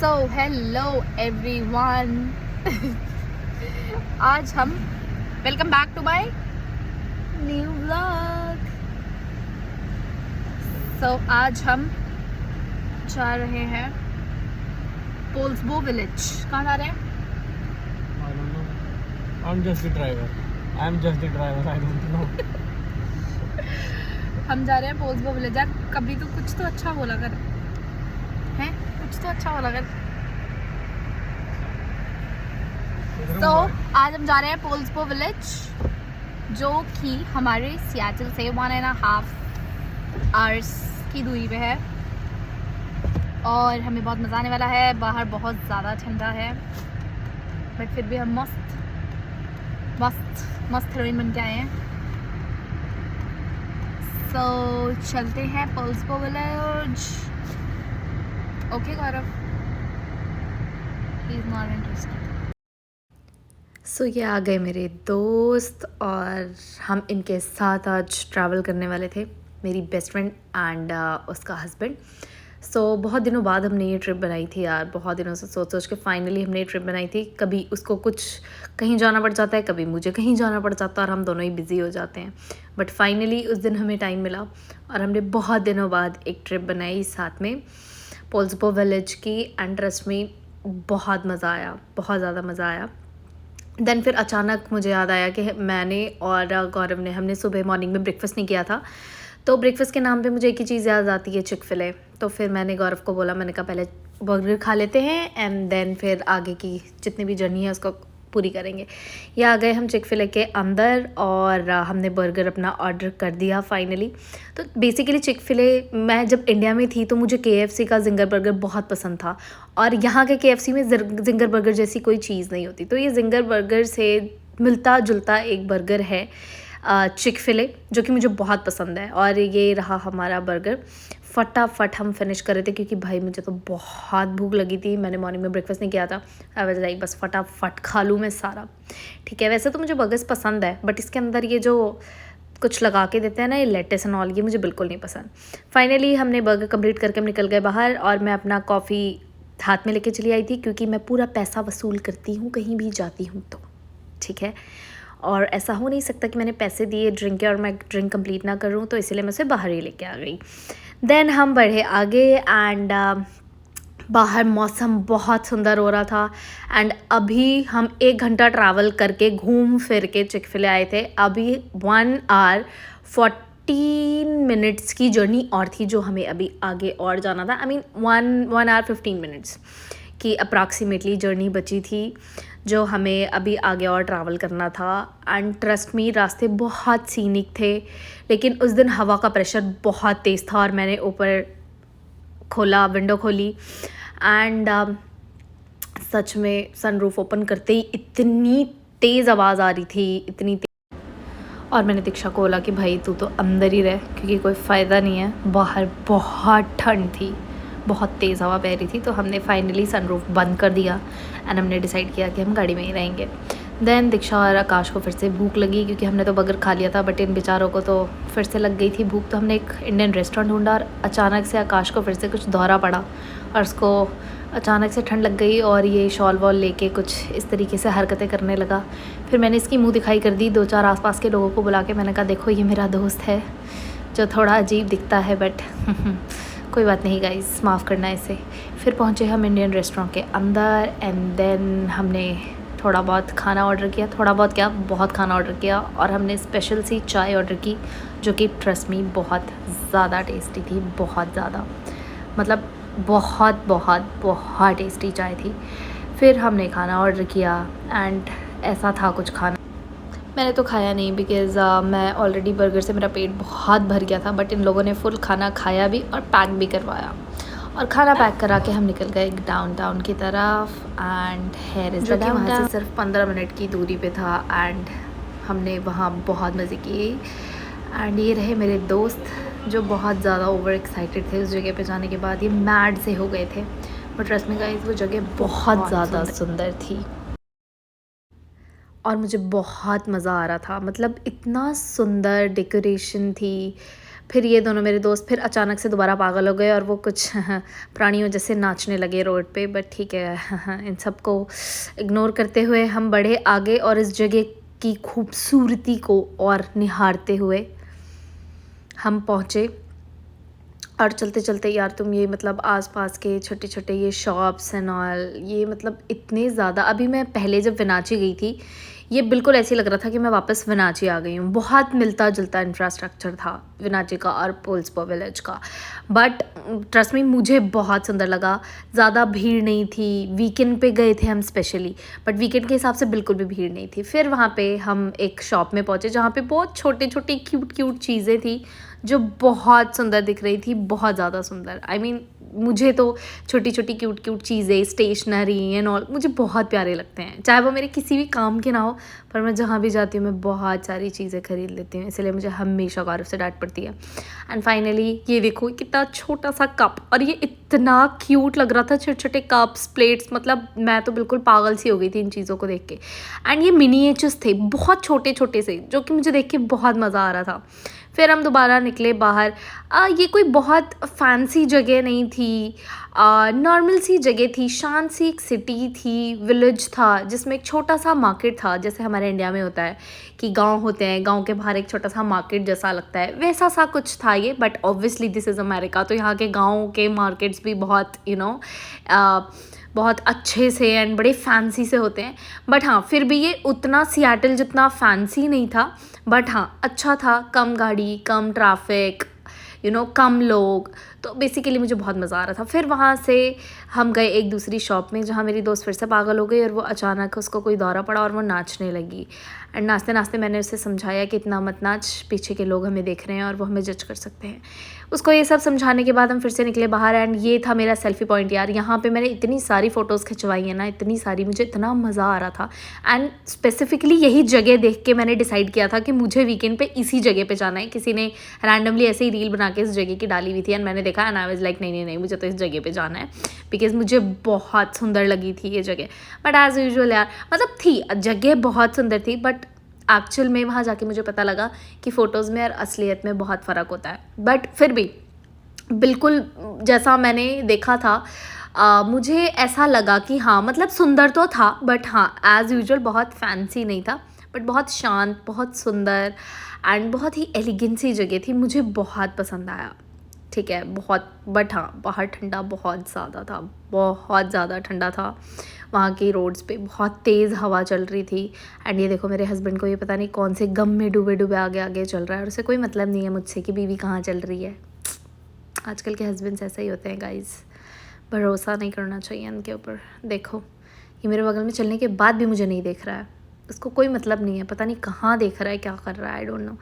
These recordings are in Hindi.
So hello everyone. आज हम welcome back to my new vlog. So आज हम जा रहे हैं पोल्सबो विलेज। कहाँ जा रहे हैं? I don't know. I'm just the driver. I'm just the driver. I don't know. हम जा रहे हैं पोल्सबो विलेज। यार कभी तो कुछ तो अच्छा बोला कर, हैं? कुछ तो अच्छा बोला कर। तो आज हम जा रहे हैं पोल्सबो विलेज, जो कि हमारे सियाटल से 1.5 आवर्स की दूरी पे है। और हमें बहुत मज़ा आने वाला है। बाहर बहुत ज़्यादा ठंडा है, बट फिर भी हम मस्त मस्त मस्त हीरोइन बन के आए हैं। सो चलते हैं Poulsbo village. Okay Gaurav, he is not interested. So ये आ गए मेरे दोस्त और हम इनके साथ आज ट्रैवल करने वाले थे, मेरी बेस्ट फ्रेंड एंड उसका हस्बैंड। सो बहुत दिनों बाद हमने ये ट्रिप बनाई थी यार, बहुत दिनों से सोच सोच के फाइनली हमने ये ट्रिप बनाई थी। कभी उसको कुछ कहीं जाना पड़ जाता है, कभी मुझे कहीं जाना पड़ जाता है और हम दोनों ही बिज़ी हो जाते हैं। बट फाइनली उस दिन हमें टाइम मिला और हमने बहुत दिनों बाद एक ट्रिप बनाई साथ में पोल्सबो विलेज की। एंड ट्रस्ट मी, बहुत मज़ा आया, बहुत ज़्यादा मज़ा आया। देन फिर अचानक मुझे याद आया कि मैंने और गौरव ने हमने सुबह मॉर्निंग में ब्रेकफास्ट नहीं किया था। तो ब्रेकफास्ट के नाम पे मुझे एक ही चीज़ याद आती है, चिक-फिले। तो फिर मैंने गौरव को बोला, मैंने कहा पहले बर्गर खा लेते हैं एंड देन फिर आगे की जितनी भी जर्नी है उसको पूरी करेंगे। ये आ गए हम चिक-फिले के अंदर और हमने बर्गर अपना ऑर्डर कर दिया फाइनली। तो बेसिकली चिक-फिले, मैं जब इंडिया में थी तो मुझे KFC का जिंगर बर्गर बहुत पसंद था और यहाँ के KFC में जिंगर बर्गर जैसी कोई चीज़ नहीं होती। तो ये जिंगर बर्गर से मिलता जुलता एक बर्गर है चिक-फिले, जो कि मुझे बहुत पसंद है। और ये रहा हमारा बर्गर। फटाफट हम फिनिश कर रहे थे क्योंकि भाई मुझे तो बहुत भूख लगी थी। मैंने मॉर्निंग में ब्रेकफास्ट नहीं किया था। आई वाज लाइक बस फटाफट खा लूँ मैं सारा। ठीक है, वैसे तो मुझे बर्गर्स पसंद है बट इसके अंदर ये जो कुछ लगा के देते हैं ना, ये लेटेस एंड ऑल, ये मुझे बिल्कुल नहीं पसंद। फाइनली हमने बर्गर कंप्लीट करके हम निकल गए बाहर और मैं अपना कॉफ़ी हाथ में लेके चली आई थी क्योंकि मैं पूरा पैसा वसूल करती हूँ कहीं भी जाती हूँ तो। ठीक है, और ऐसा हो नहीं सकता कि मैंने पैसे दिए ड्रिंक के और मैं ड्रिंक कंप्लीट ना करूँ, तो इसलिए मैं उसे बाहर ही लेके आ गई। देन हम बढ़े आगे एंड बाहर मौसम बहुत सुंदर हो रहा था। एंड अभी हम 1 घंटा ट्रैवल करके घूम फिर के चिक-फिले आए थे। अभी 1 आवर 14 मिनट्स की जर्नी और थी जो हमें अभी आगे और जाना था। आई मीन 1 आवर 15 मिनट्स की अप्रॉक्सीमेटली जर्नी बची थी जो हमें अभी आगे और ट्रैवल करना था। एंड ट्रस्ट मी, रास्ते बहुत सीनिक थे, लेकिन उस दिन हवा का प्रेशर बहुत तेज़ था और मैंने ऊपर खोला, विंडो खोली एंड सच में सनरूफ ओपन करते ही इतनी तेज़ आवाज़ आ रही थी, इतनी तेज़। और मैंने दीक्षा को बोला कि भाई तू तो अंदर ही रह क्योंकि कोई फ़ायदा नहीं है, बाहर बहुत ठंड थी, बहुत तेज़ हवा बह रही थी। तो हमने फाइनली सनरूफ बंद कर दिया एंड हमने डिसाइड किया कि हम गाड़ी में ही रहेंगे। देन दीक्षा और आकाश को फिर से भूख लगी क्योंकि हमने तो बर्गर खा लिया था बट इन बेचारों को तो फिर से लग गई थी भूख। तो हमने एक इंडियन रेस्टोरेंट ढूंढा और अचानक से आकाश को फिर से कुछ दौरा पड़ा और उसको अचानक से ठंड लग गई और ये शॉल वॉल लेके कुछ इस तरीके से हरकतें करने लगा। फिर मैंने इसकी मुँह दिखाई कर दी 2-4 आसपास के लोगों को बुला के। मैंने कहा देखो ये मेरा दोस्त है जो थोड़ा अजीब दिखता है बट कोई बात नहीं गाइस, माफ़ करना इसे। फिर पहुँचे हम इंडियन रेस्टोरेंट के अंदर एंड देन हमने थोड़ा बहुत खाना ऑर्डर किया, थोड़ा बहुत क्या, बहुत खाना ऑर्डर किया और हमने स्पेशल सी चाय ऑर्डर की जो कि ट्रस्ट मी बहुत ज़्यादा टेस्टी थी, बहुत ज़्यादा, मतलब बहुत बहुत बहुत टेस्टी चाय थी। फिर हमने खाना ऑर्डर किया एंड ऐसा था कुछ खाना मैंने तो खाया नहीं बिकॉज़ मैं ऑलरेडी बर्गर से मेरा पेट बहुत भर गया था, बट इन लोगों ने फुल खाना खाया भी और पैक भी करवाया। और खाना पैक करा के हम निकल गए डाउनटाउन की तरफ and here is the downtown. वहाँ से सिर्फ 15 मिनट की दूरी पे था एंड हमने वहाँ बहुत मज़े किए। एंड ये रहे मेरे दोस्त जो बहुत ज़्यादा ओवर एक्साइटेड थे उस जगह पे जाने के बाद, ये मैड से हो गए थे। बट ट्रस्ट मी गाइस, वो जगह बहुत ज़्यादा सुंदर थी और मुझे बहुत मज़ा आ रहा था। मतलब इतना सुंदर डेकोरेशन थी, फिर ये दोनों मेरे दोस्त फिर अचानक से दोबारा पागल हो गए और वो कुछ प्राणियों जैसे नाचने लगे रोड पे। बट ठीक है, इन सब को इग्नोर करते हुए हम बढ़े आगे और इस जगह की खूबसूरती को और निहारते हुए हम पहुँचे। और चलते चलते यार तुम ये मतलब आसपास के छोटे छोटे ये शॉप्स एंड ऑल, ये मतलब इतने ज़्यादा, अभी मैं पहले जब विनाची गई थी ये बिल्कुल ऐसे ही लग रहा था कि मैं वापस विनाची आ गई हूँ। बहुत मिलता जुलता इंफ्रास्ट्रक्चर था विनाची का और पोल्सबो विलेज का। बट ट्रस्ट मी मुझे बहुत सुंदर लगा। ज़्यादा भीड़ नहीं थी, वीकेंड पे गए थे हम स्पेशली, बट वीकेंड के हिसाब से बिल्कुल भी भीड़ नहीं थी। फिर वहाँ पे हम एक शॉप में पहुँचे जहाँ पे बहुत छोटे छोटे क्यूट क्यूट चीज़ें थी जो बहुत सुंदर दिख रही थी, बहुत ज़्यादा सुंदर। आई मीन मुझे तो छोटी छोटी क्यूट क्यूट चीज़ें, स्टेशनरी एंड ऑल मुझे बहुत प्यारे लगते हैं, चाहे वो मेरे किसी भी काम के ना हो, पर मैं जहाँ भी जाती हूँ मैं बहुत सारी चीज़ें खरीद लेती हूँ, इसलिए मुझे हमेशा गौरव से डांट पड़ती है। एंड फाइनली ये देखो कितना छोटा सा कप, और ये इतना क्यूट लग रहा था, छोटे छोटे कप्स प्लेट्स, मतलब मैं तो बिल्कुल पागल सी हो गई थी इन चीज़ों को देख के। एंड ये मिनिएचर्स थे बहुत छोटे छोटे से, जो कि मुझे देख के बहुत मज़ा आ रहा था। फिर हम दोबारा निकले बाहर। ये कोई बहुत फैंसी जगह नहीं थी, नॉर्मल सी जगह थी, शांत सी एक सिटी थी, विलेज था जिसमें एक छोटा सा मार्केट था, जैसे हमारे इंडिया में होता है कि गांव होते हैं, गांव के बाहर एक छोटा सा मार्केट जैसा लगता है, वैसा सा कुछ था ये। But obviously this is America, तो यहाँ के गाँव के मार्केट्स भी बहुत बहुत अच्छे से एंड बड़े फैंसी से होते हैं। बट हाँ फिर भी ये उतना सियाटल जितना फैंसी नहीं था, बट हाँ अच्छा था, कम गाड़ी, कम ट्रैफिक, कम लोग, तो बेसिकली मुझे बहुत मज़ा आ रहा था। फिर वहाँ से हम गए एक दूसरी शॉप में जहाँ मेरी दोस्त फिर से पागल हो गई और वो अचानक उसको कोई दौरा पड़ा और वो नाचने लगी। एंड नाचते नाचते मैंने उसे समझाया कि इतना मत नाच, पीछे के लोग हमें देख रहे हैं और वो हमें जज कर सकते हैं। उसको ये सब समझाने के बाद हम फिर से निकले बाहर। एंड ये था मेरा सेल्फी पॉइंट यार, यहाँ पे मैंने इतनी सारी फ़ोटोज़ खिंचवाई हैं ना, इतनी सारी, मुझे इतना मज़ा आ रहा था। एंड स्पेसिफिकली यही जगह देख के मैंने डिसाइड किया था कि मुझे वीकेंड पे इसी जगह पे जाना है। किसी ने रैंडमली ऐसे ही रील बना के इस जगह की डाली हुई थी एंड मैंने देखा एंड आई वाज लाइक नहीं मुझे तो इस जगह पे जाना है, बिकॉज मुझे बहुत सुंदर लगी थी ये जगह। बट एज़ यूजुअल यार, मतलब थी जगह बहुत सुंदर थी, बट एक्चुअल में वहाँ जाके मुझे पता लगा कि फ़ोटोज़ में और असलियत में बहुत फ़र्क होता है। बट फिर भी बिल्कुल जैसा मैंने देखा था, मुझे ऐसा लगा कि हाँ मतलब सुंदर तो था, बट हाँ एज़ यूजुअल बहुत फैंसी नहीं था, बट बहुत शांत, बहुत सुंदर एंड बहुत ही एलिगेंट सी जगह थी। मुझे बहुत पसंद आया, ठीक है बहुत। बट हाँ बाहर ठंडा बहुत ज़्यादा था, बहुत ज़्यादा ठंडा था। वहाँ की रोड्स पे बहुत तेज़ हवा चल रही थी। एंड ये देखो मेरे हस्बैंड को ये पता नहीं कौन से गम में डूबे डूबे आगे आगे चल रहा है, और उसे कोई मतलब नहीं है मुझसे कि बीवी कहाँ चल रही है। आजकल के हस्बैंड्स ऐसे ही होते हैं गाइस, भरोसा नहीं करना चाहिए उनके ऊपर। देखो ये मेरे बगल में चलने के बाद भी मुझे नहीं देख रहा है, उसको कोई मतलब नहीं है, पता नहीं कहाँ देख रहा है, क्या कर रहा है, आई डोंट नो।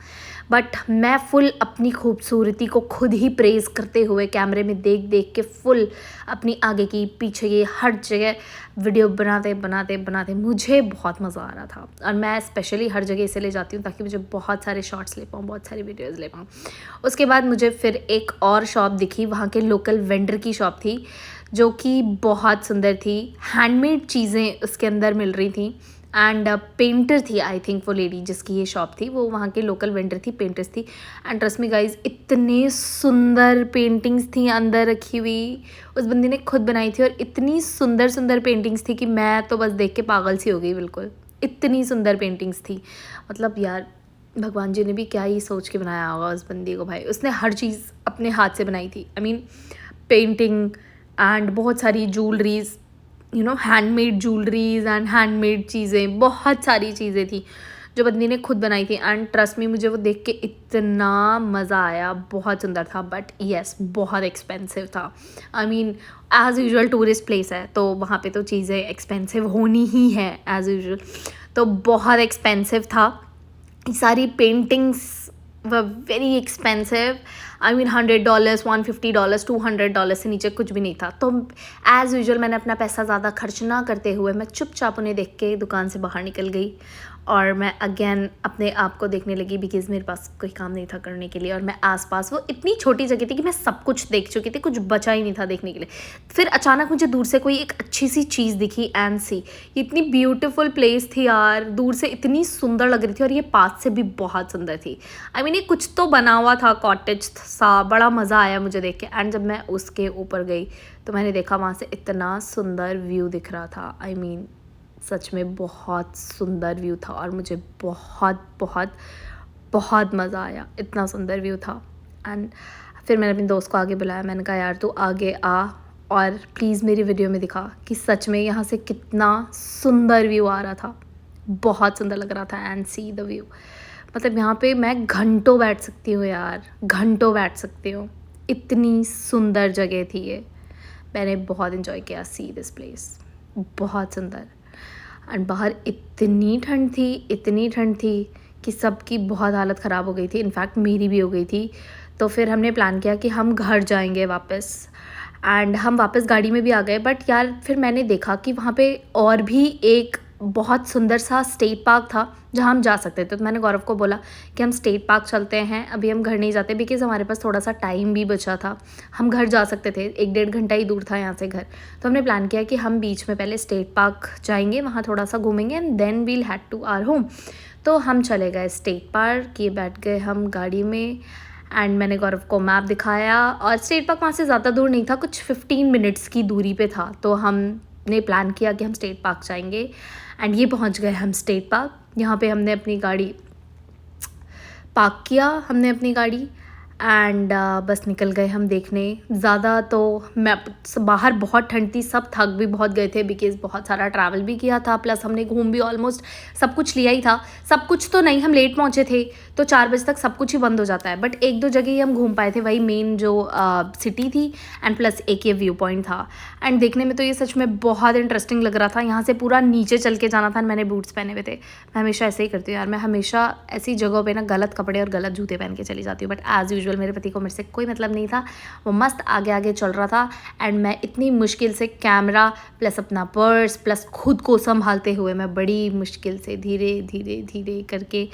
बट मैं फुल अपनी खूबसूरती को खुद ही प्रेज़ करते हुए कैमरे में देख देख के फुल अपनी आगे की पीछे की हर जगह वीडियो बनाते बनाते बनाते मुझे बहुत मज़ा आ रहा था। और मैं स्पेशली हर जगह इसे ले जाती हूँ ताकि मुझे बहुत सारे शॉट्स ले पाऊँ, बहुत सारी वीडियोज़ ले पाऊँ। उसके बाद मुझे फिर एक और शॉप दिखी, वहाँ के लोकल वेंडर की शॉप थी जो कि बहुत सुंदर थी, हैंडमेड चीज़ें उसके अंदर मिल रही थी। एंड पेंटर थी आई थिंक वो लेडी जिसकी ये शॉप थी, वो वहाँ के लोकल वेंडर थी, पेंटर्स थी। एंड ट्रस्ट मी गाइज इतने सुंदर पेंटिंग्स थी अंदर रखी हुई, उस बंदी ने खुद बनाई थी, और इतनी सुंदर सुंदर पेंटिंग्स थी कि मैं तो बस देख के पागल सी हो गई बिल्कुल। इतनी सुंदर पेंटिंग्स थी, मतलब यार भगवान जी ने भी क्या ही सोच के बनाया होगा उस बंदी को भाई, उसने हर चीज़ अपने हाथ से बनाई थी। आई मीन पेंटिंग एंड बहुत सारी jewelleries, handmade jewelleries and handmade चीज़ें, बहुत सारी चीज़ें थी जो बंदी ने खुद बनाई थी। एंड ट्रस्ट मी मुझे वो देख के इतना मज़ा आया, बहुत सुंदर था। बट येस बहुत एक्सपेंसिव था। I mean as usual tourist place है तो वहाँ पे तो चीज़ें एक्सपेंसिव होनी ही है एज़ यूजुअल, तो बहुत एक्सपेंसिव था। सारी paintings were very expensive I mean $100, $150, $200 से नीचे कुछ भी नहीं था। तो एज़ यूजुअल मैंने अपना पैसा ज़्यादा खर्च ना करते हुए मैं चुपचाप उन्हें देख के दुकान से बाहर निकल गई और मैं अगेन अपने आप को देखने लगी, बिकॉज़ मेरे पास कोई काम नहीं था करने के लिए और मैं आसपास, वो इतनी छोटी जगह थी कि मैं सब कुछ देख चुकी थी, कुछ बचा ही नहीं था देखने के लिए। फिर अचानक मुझे दूर से कोई एक अच्छी सी चीज़ दिखी एंड सी, इतनी ब्यूटीफुल प्लेस थी यार, दूर से इतनी सुंदर लग रही थी और ये पास से भी बहुत सुंदर थी। आई मीन ये कुछ तो बना हुआ था, कॉटेज सा, बड़ा मज़ा आया मुझे देख के। एंड जब मैं उसके ऊपर गई तो मैंने देखा वहाँ से इतना सुंदर व्यू दिख रहा था। आई मीन सच में बहुत सुंदर व्यू था और मुझे बहुत बहुत बहुत मज़ा आया, इतना सुंदर व्यू था। एंड फिर मैंने अपने दोस्त को आगे बुलाया, मैंने कहा यार तू आगे आ और प्लीज़ मेरी वीडियो में दिखा कि सच में यहाँ से कितना सुंदर व्यू आ रहा था, बहुत सुंदर लग रहा था। एंड सी द व्यू, मतलब यहाँ पे मैं घंटों बैठ सकती हूँ यार, घंटों बैठ सकती हूँ, इतनी सुंदर जगह थी ये। मैंने बहुत इन्जॉय किया सी दिस प्लेस, बहुत सुंदर। एंड बाहर इतनी ठंड थी, इतनी ठंड थी कि सबकी बहुत हालत ख़राब हो गई थी, इनफैक्ट मेरी भी हो गई थी। तो फिर हमने प्लान किया कि हम घर जाएंगे वापस, एंड हम वापस गाड़ी में भी आ गए। बट यार फिर मैंने देखा कि वहाँ पे और भी एक बहुत सुंदर सा स्टेट पार्क था जहाँ हम जा सकते थे। तो मैंने गौरव को बोला कि हम स्टेट पार्क चलते हैं, अभी हम घर नहीं जाते, बिकॉज़ हमारे पास थोड़ा सा टाइम भी बचा था, हम घर जा सकते थे, 1-1.5 घंटा ही दूर था यहाँ से घर। तो हमने प्लान किया कि हम बीच में पहले स्टेट पार्क जाएंगे, वहाँ थोड़ा सा घूमेंगे and then we'll head to our home. तो हम चले गए स्टेट पार्क, ये बैठ गए हम गाड़ी में एंड मैंने गौरव को मैप दिखाया और स्टेट पार्क वहाँ से ज़्यादा दूर नहीं था, कुछ 15 मिनट्स की दूरी पे था। तो हमने प्लान किया कि हम स्टेट पार्क जाएंगे एंड ये पहुँच गए हम स्टेट पार्क। यहाँ पे हमने अपनी गाड़ी पार्क किया, हमने अपनी गाड़ी एंड बस निकल गए हम देखने। ज़्यादा तो मैं बाहर बहुत ठंड थी, सब थक भी बहुत गए थे, बिकॉज़ बहुत सारा ट्रैवल भी किया था, प्लस हमने घूम भी ऑलमोस्ट सब कुछ लिया ही था। सब कुछ तो नहीं, हम लेट पहुँचे थे तो 4 बजे तक सब कुछ ही बंद हो जाता है, बट 1-2 जगह ही हम घूम पाए थे, वही मेन जो सिटी थी एंड प्लस एक ये व्यू पॉइंट था। एंड देखने में तो ये सच में बहुत इंटरेस्टिंग लग रहा था। यहाँ से पूरा नीचे चल के जाना था, मैंने बूट्स पहने हुए थे। मैं हमेशा ऐसे ही करती हूँ यार, मैं हमेशा ऐसी जगहों पे ना गलत कपड़े और गलत जूते पहन के चली जाती हूँ, बट एज़ यूजुअल मेरे पति को मेरे से कोई मतलब नहीं था, वो मस्त आगे आगे चल रहा था एंड मैं इतनी मुश्किल से कैमरा प्लस अपना पर्स प्लस खुद को संभालते हुए मैं बड़ी मुश्किल से धीरे धीरे धीरे करके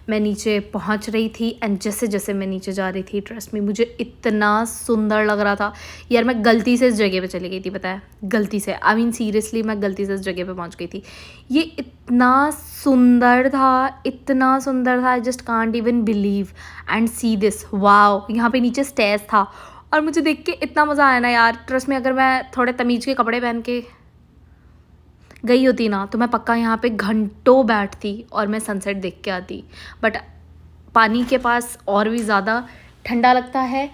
मैं नीचे पहुंच रही थी। एंड जैसे जैसे मैं नीचे जा रही थी, ट्रस्ट में मुझे इतना सुंदर लग रहा था यार। मैं गलती से इस जगह पे चली गई थी, पता है, गलती से, आई मीन सीरियसली मैं गलती से इस जगह पे पहुंच गई थी। ये इतना सुंदर था, इतना सुंदर था, I just can't even believe. And see this, wow, यहाँ पे नीचे स्टेयर्स था और मुझे देख के इतना मज़ा आया ना यार। ट्रस्ट में अगर मैं थोड़े तमीज़ के कपड़े पहन के गई होती ना तो मैं पक्का यहाँ पे घंटों बैठती और मैं सनसेट देख के आती, बट पानी के पास और भी ज़्यादा ठंडा लगता है।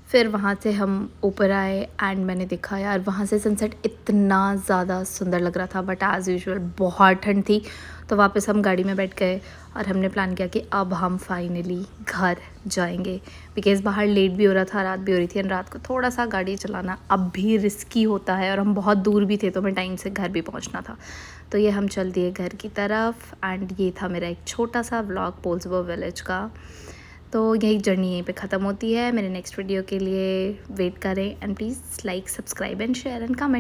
फिर वहाँ से हम ऊपर आए एंड मैंने देखा यार वहाँ से सनसेट इतना ज़्यादा सुंदर लग रहा था, बट एज़ यूजुअल बहुत ठंड थी। तो वापस हम गाड़ी में बैठ गए और हमने प्लान किया कि अब हम फाइनली घर जाएंगे, बिकॉज़ बाहर लेट भी हो रहा था, रात भी हो रही थी एंड रात को थोड़ा सा गाड़ी चलाना अब भी रिस्की होता है और हम बहुत दूर भी थे तो हमें टाइम से घर भी पहुंचना था। तो ये हम चल दिए घर की तरफ एंड ये था मेरा एक छोटा सा व्लॉग पोल्सबो विलेज का। तो यही जर्नी यहीं पे ख़त्म होती है। मेरे नेक्स्ट वीडियो के लिए वेट करें and please like, subscribe and share and comment.